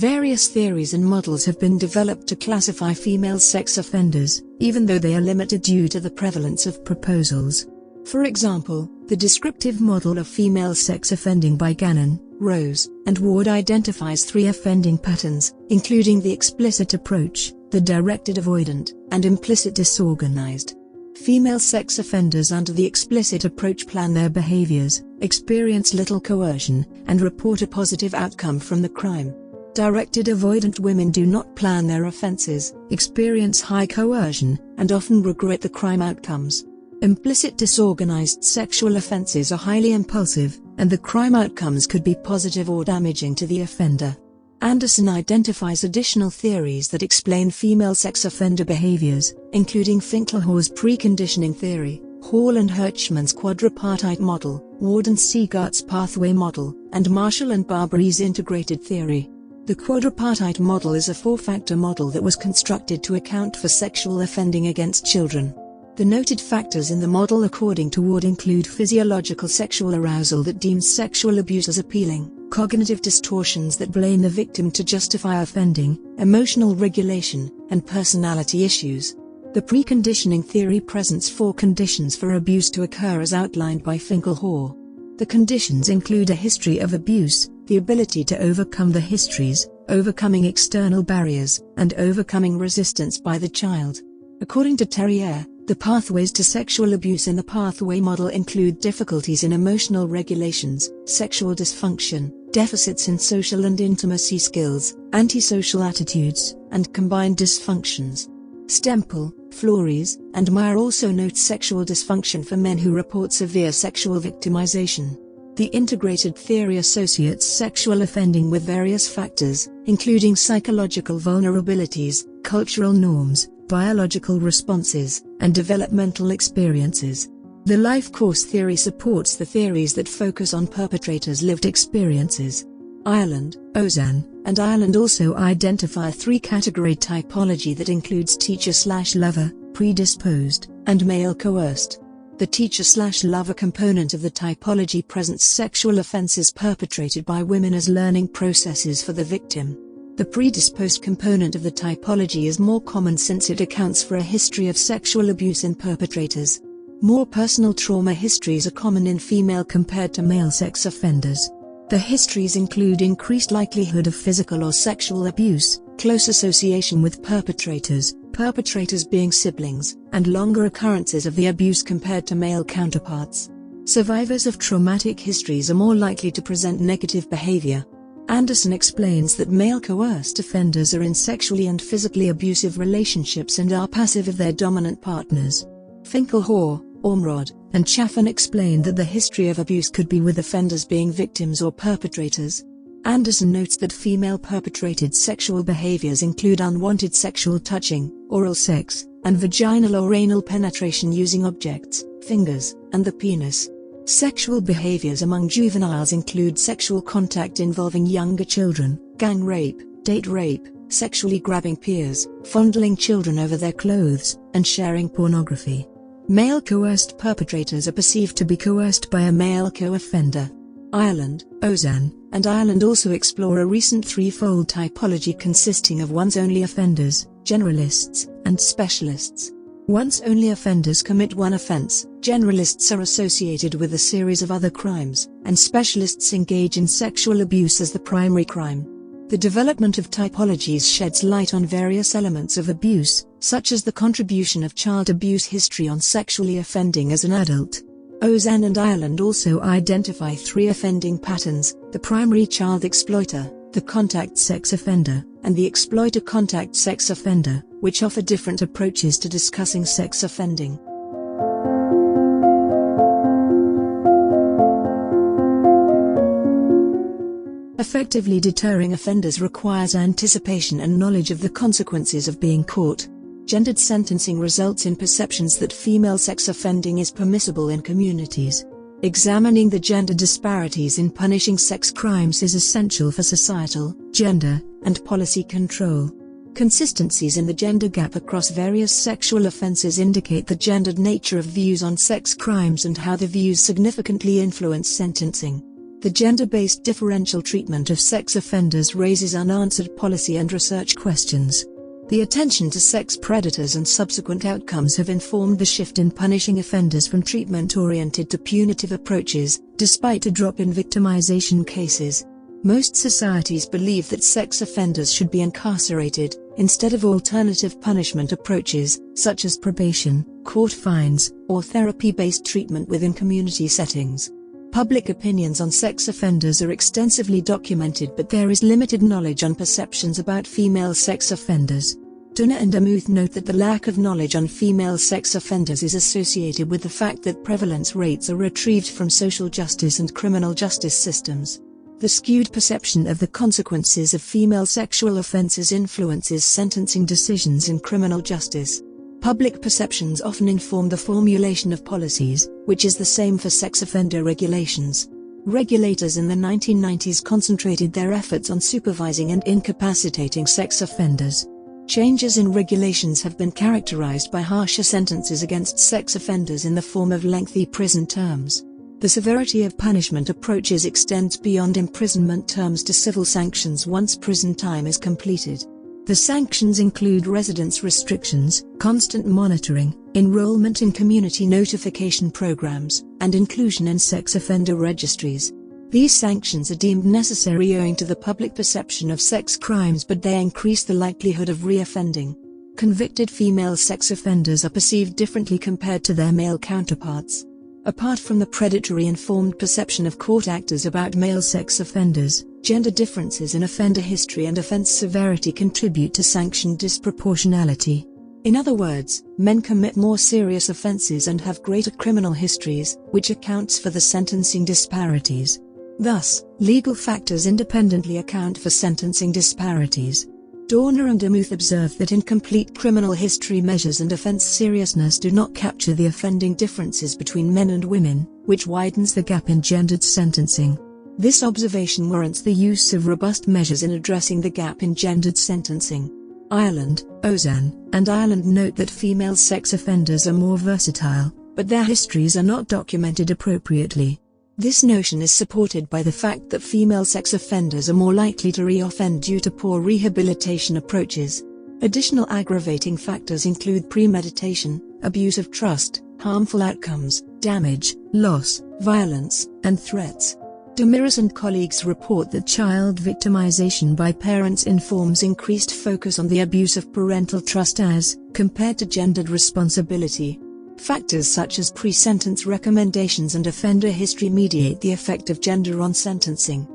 Various theories and models have been developed to classify female sex offenders, even though they are limited due to the prevalence of proposals. For example, the descriptive model of female sex offending by Gannon, Rose, and Ward identifies 3 offending patterns, including the explicit approach, the directed avoidant, and implicit disorganized. Female sex offenders under the explicit approach plan their behaviors, experience little coercion, and report a positive outcome from the crime. Directed avoidant women do not plan their offenses, experience high coercion, and often regret the crime outcomes. Implicit disorganized sexual offenses are highly impulsive, and the crime outcomes could be positive or damaging to the offender. Anderson identifies additional theories that explain female sex offender behaviors, including Finkelhor's preconditioning theory, Hall and Hirschman's quadripartite model, Ward and Siegart's pathway model, and Marshall and Barbary's integrated theory. The quadripartite model is a 4-factor model that was constructed to account for sexual offending against children. The noted factors in the model according to Ward include physiological sexual arousal that deems sexual abuse as appealing, cognitive distortions that blame the victim to justify offending, emotional regulation, and personality issues. The preconditioning theory presents 4 conditions for abuse to occur as outlined by Finkelhor. The conditions include a history of abuse, the ability to overcome the histories, overcoming external barriers, and overcoming resistance by the child. According to Terrier, the pathways to sexual abuse in the pathway model include difficulties in emotional regulations, sexual dysfunction, deficits in social and intimacy skills, antisocial attitudes, and combined dysfunctions. Stempel, Flores, and Meyer also note sexual dysfunction for men who report severe sexual victimization. The integrated theory associates sexual offending with various factors, including psychological vulnerabilities, cultural norms, biological responses, and developmental experiences. The life course theory supports the theories that focus on perpetrators' lived experiences. Ireland, Ozan, and Ireland also identify a 3-category typology that includes teacher/lover, predisposed, and male coerced. The teacher/lover component of the typology presents sexual offenses perpetrated by women as learning processes for the victim. The predisposed component of the typology is more common since it accounts for a history of sexual abuse in perpetrators. More personal trauma histories are common in female compared to male sex offenders. The histories include increased likelihood of physical or sexual abuse, close association with perpetrators being siblings, and longer occurrences of the abuse compared to male counterparts. Survivors of traumatic histories are more likely to present negative behavior. Anderson explains that male coerced offenders are in sexually and physically abusive relationships and are passive of their dominant partners. Finkelhor, Ormrod, and Chaffin explain that the history of abuse could be with offenders being victims or perpetrators. Anderson notes that female perpetrated sexual behaviors include unwanted sexual touching, oral sex, and vaginal or anal penetration using objects, fingers, and the penis. Sexual behaviors among juveniles include sexual contact involving younger children, gang rape, date rape, sexually grabbing peers, fondling children over their clothes, and sharing pornography. Male coerced perpetrators are perceived to be coerced by a male co-offender. Ireland, Ozan, and Ireland also explore a recent 3-fold typology consisting of once-only offenders, generalists, and specialists. Once-only offenders commit one offense, generalists are associated with a series of other crimes, and specialists engage in sexual abuse as the primary crime. The development of typologies sheds light on various elements of abuse, such as the contribution of child abuse history on sexually offending as an adult. Ozan and Ireland also identify 3 offending patterns: the primary child exploiter, the contact sex offender, and the exploiter contact sex offender, which offer different approaches to discussing sex offending. Effectively deterring offenders requires anticipation and knowledge of the consequences of being caught. Gendered sentencing results in perceptions that female sex offending is permissible in communities. Examining the gender disparities in punishing sex crimes is essential for societal, gender, and policy control. Consistencies in the gender gap across various sexual offenses indicate the gendered nature of views on sex crimes and how the views significantly influence sentencing. The gender-based differential treatment of sex offenders raises unanswered policy and research questions. The attention to sex predators and subsequent outcomes have informed the shift in punishing offenders from treatment-oriented to punitive approaches, despite a drop in victimization cases. Most societies believe that sex offenders should be incarcerated, instead of alternative punishment approaches, such as probation, court fines, or therapy-based treatment within community settings. Public opinions on sex offenders are extensively documented, but there is limited knowledge on perceptions about female sex offenders. Turner and Demuth note that the lack of knowledge on female sex offenders is associated with the fact that prevalence rates are retrieved from social justice and criminal justice systems. The skewed perception of the consequences of female sexual offenses influences sentencing decisions in criminal justice. Public perceptions often inform the formulation of policies, which is the same for sex offender regulations. Regulators in the 1990s concentrated their efforts on supervising and incapacitating sex offenders. Changes in regulations have been characterized by harsher sentences against sex offenders in the form of lengthy prison terms. The severity of punishment approaches extends beyond imprisonment terms to civil sanctions once prison time is completed. The sanctions include residence restrictions, constant monitoring, enrollment in community notification programs, and inclusion in sex offender registries. These sanctions are deemed necessary owing to the public perception of sex crimes, but they increase the likelihood of reoffending. Convicted female sex offenders are perceived differently compared to their male counterparts. Apart from the predatory-informed perception of court actors about male sex offenders, gender differences in offender history and offense severity contribute to sanction disproportionality. In other words, men commit more serious offenses and have greater criminal histories, which accounts for the sentencing disparities. Thus, legal factors independently account for sentencing disparities. Dorner and Demuth observe that incomplete criminal history measures and offense seriousness do not capture the offending differences between men and women, which widens the gap in gendered sentencing. This observation warrants the use of robust measures in addressing the gap in gendered sentencing. Ireland, Ozan, and Ireland note that female sex offenders are more versatile, but their histories are not documented appropriately. This notion is supported by the fact that female sex offenders are more likely to reoffend due to poor rehabilitation approaches. Additional aggravating factors include premeditation, abuse of trust, harmful outcomes, damage, loss, violence, and threats. Demiris and colleagues report that child victimization by parents informs increased focus on the abuse of parental trust as compared to gendered responsibility. Factors such as pre-sentence recommendations and offender history mediate the effect of gender on sentencing.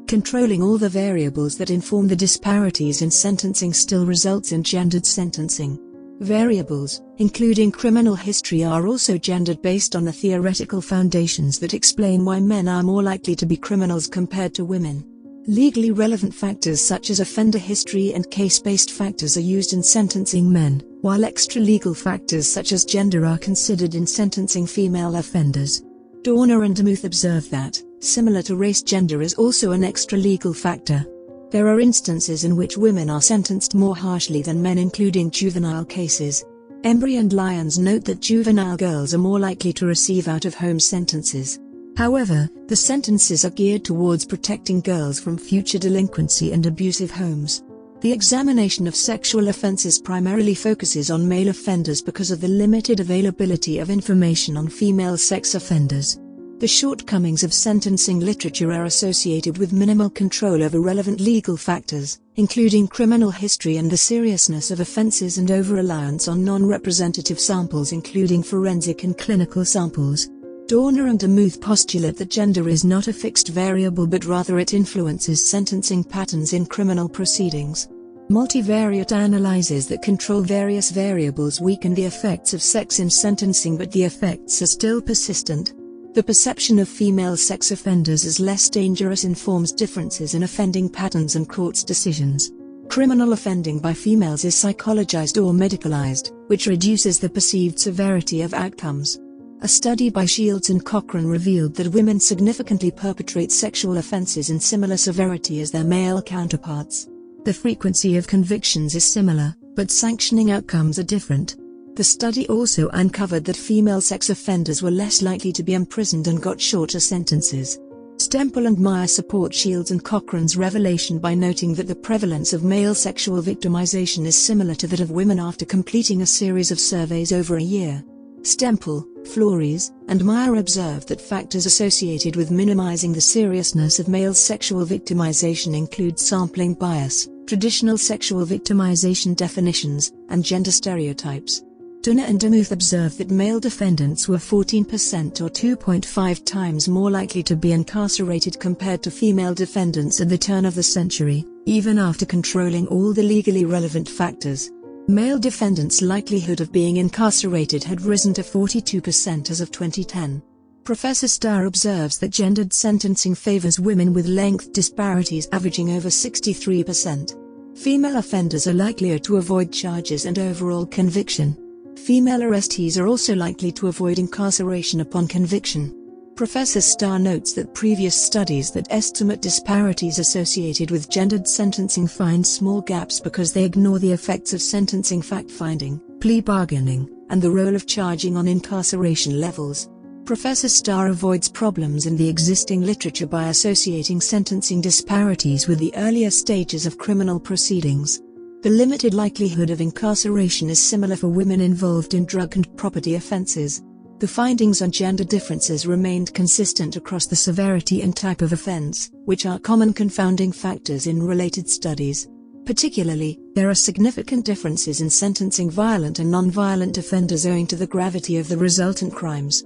Controlling all the variables that inform the disparities in sentencing still results in gendered sentencing. Variables, including criminal history, are also gendered based on the theoretical foundations that explain why men are more likely to be criminals compared to women. Legally relevant factors such as offender history and case-based factors are used in sentencing men, while extra-legal factors such as gender are considered in sentencing female offenders. Dorner and Demuth observe that, similar to race, gender is also an extra-legal factor. There are instances in which women are sentenced more harshly than men, including juvenile cases. Embry and Lyons note that juvenile girls are more likely to receive out-of-home sentences. However, the sentences are geared towards protecting girls from future delinquency and abusive homes. The examination of sexual offenses primarily focuses on male offenders because of the limited availability of information on female sex offenders. The shortcomings of sentencing literature are associated with minimal control over relevant legal factors, including criminal history and the seriousness of offenses, and over-reliance on non-representative samples including forensic and clinical samples. Dorner and Demuth postulate that gender is not a fixed variable, but rather it influences sentencing patterns in criminal proceedings. Multivariate analyses that control various variables weaken the effects of sex in sentencing, but the effects are still persistent. The perception of female sex offenders as less dangerous informs differences in offending patterns and courts' decisions. Criminal offending by females is psychologized or medicalized, which reduces the perceived severity of outcomes. A study by Shields and Cochrane revealed that women significantly perpetrate sexual offenses in similar severity as their male counterparts. The frequency of convictions is similar, but sanctioning outcomes are different. The study also uncovered that female sex offenders were less likely to be imprisoned and got shorter sentences. Stempel and Meyer support Shields and Cochrane's revelation by noting that the prevalence of male sexual victimization is similar to that of women after completing a series of surveys over a year. Stempel, Flores, and Meyer observed that factors associated with minimizing the seriousness of male sexual victimization include sampling bias, traditional sexual victimization definitions, and gender stereotypes. Dunner and DeMuth observed that male defendants were 14% or 2.5 times more likely to be incarcerated compared to female defendants at the turn of the century, even after controlling all the legally relevant factors. Male defendants' likelihood of being incarcerated had risen to 42% as of 2010. Professor Starr observes that gendered sentencing favors women with length disparities averaging over 63%. Female offenders are likelier to avoid charges and overall conviction. Female arrestees are also likely to avoid incarceration upon conviction. Professor Starr notes that previous studies that estimate disparities associated with gendered sentencing find small gaps because they ignore the effects of sentencing fact-finding, plea bargaining, and the role of charging on incarceration levels. Professor Starr avoids problems in the existing literature by associating sentencing disparities with the earlier stages of criminal proceedings. The limited likelihood of incarceration is similar for women involved in drug and property offenses. The findings on gender differences remained consistent across the severity and type of offense, which are common confounding factors in related studies. Particularly, there are significant differences in sentencing violent and non-violent offenders owing to the gravity of the resultant crimes.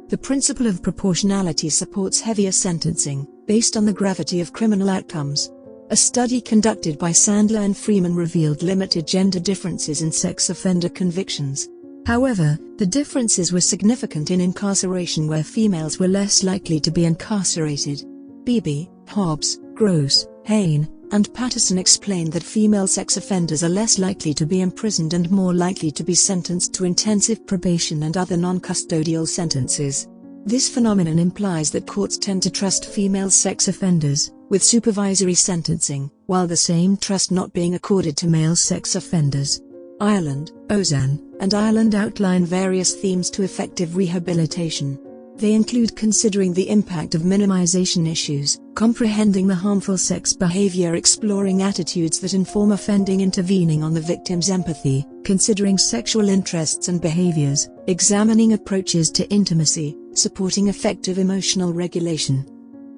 The principle of proportionality supports heavier sentencing, based on the gravity of criminal outcomes. A study conducted by Sandler and Freeman revealed limited gender differences in sex offender convictions. However, the differences were significant in incarceration where females were less likely to be incarcerated. Beebe, Hobbs, Gross, Hain, and Patterson explained that female sex offenders are less likely to be imprisoned and more likely to be sentenced to intensive probation and other non-custodial sentences. This phenomenon implies that courts tend to trust female sex offenders with supervisory sentencing, while the same trust not being accorded to male sex offenders. Ireland, Ozan, and Ireland outline various themes to effective rehabilitation. They include considering the impact of minimization issues, comprehending the harmful sex behavior, exploring attitudes that inform offending, intervening on the victim's empathy, considering sexual interests and behaviors, examining approaches to intimacy, supporting effective emotional regulation,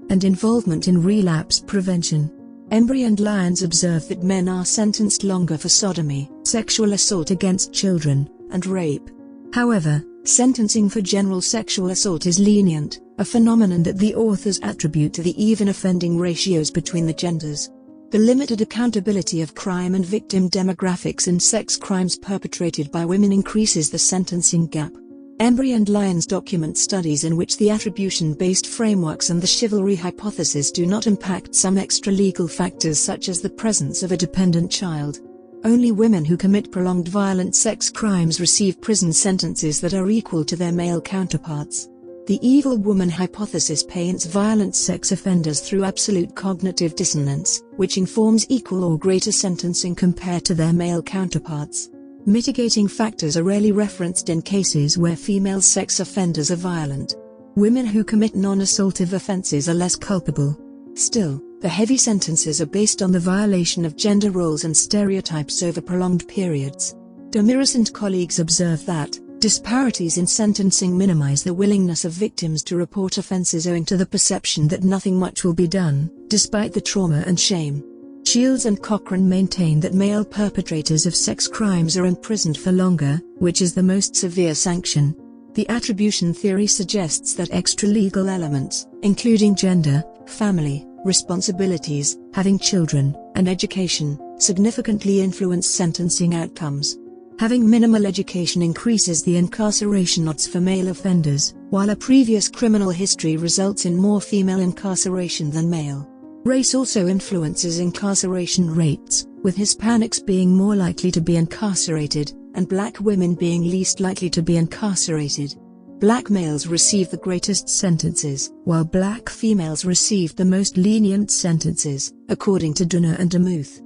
and involvement in relapse prevention. Embry and Lyons observe that men are sentenced longer for sodomy, sexual assault against children, and rape. However, sentencing for general sexual assault is lenient, a phenomenon that the authors attribute to the even offending ratios between the genders. The limited accountability of crime and victim demographics in sex crimes perpetrated by women increases the sentencing gap. Embry and Lyons document studies in which the attribution-based frameworks and the chivalry hypothesis do not impact some extra-legal factors such as the presence of a dependent child. Only women who commit prolonged violent sex crimes receive prison sentences that are equal to their male counterparts. The evil woman hypothesis paints violent sex offenders through absolute cognitive dissonance, which informs equal or greater sentencing compared to their male counterparts. Mitigating factors are rarely referenced in cases where female sex offenders are violent. Women who commit non-assaultive offenses are less culpable. Still, the heavy sentences are based on the violation of gender roles and stereotypes over prolonged periods. Damiris and colleagues observe that disparities in sentencing minimize the willingness of victims to report offenses owing to the perception that nothing much will be done, despite the trauma and shame. Shields and Cochrane maintain that male perpetrators of sex crimes are imprisoned for longer, which is the most severe sanction. The attribution theory suggests that extra-legal elements, including gender, family, responsibilities, having children, and education, significantly influence sentencing outcomes. Having minimal education increases the incarceration odds for male offenders, while a previous criminal history results in more female incarceration than male. Race also influences incarceration rates, with Hispanics being more likely to be incarcerated, and Black women being least likely to be incarcerated. Black males receive the greatest sentences, while Black females receive the most lenient sentences, according to Dunner and DeMuth.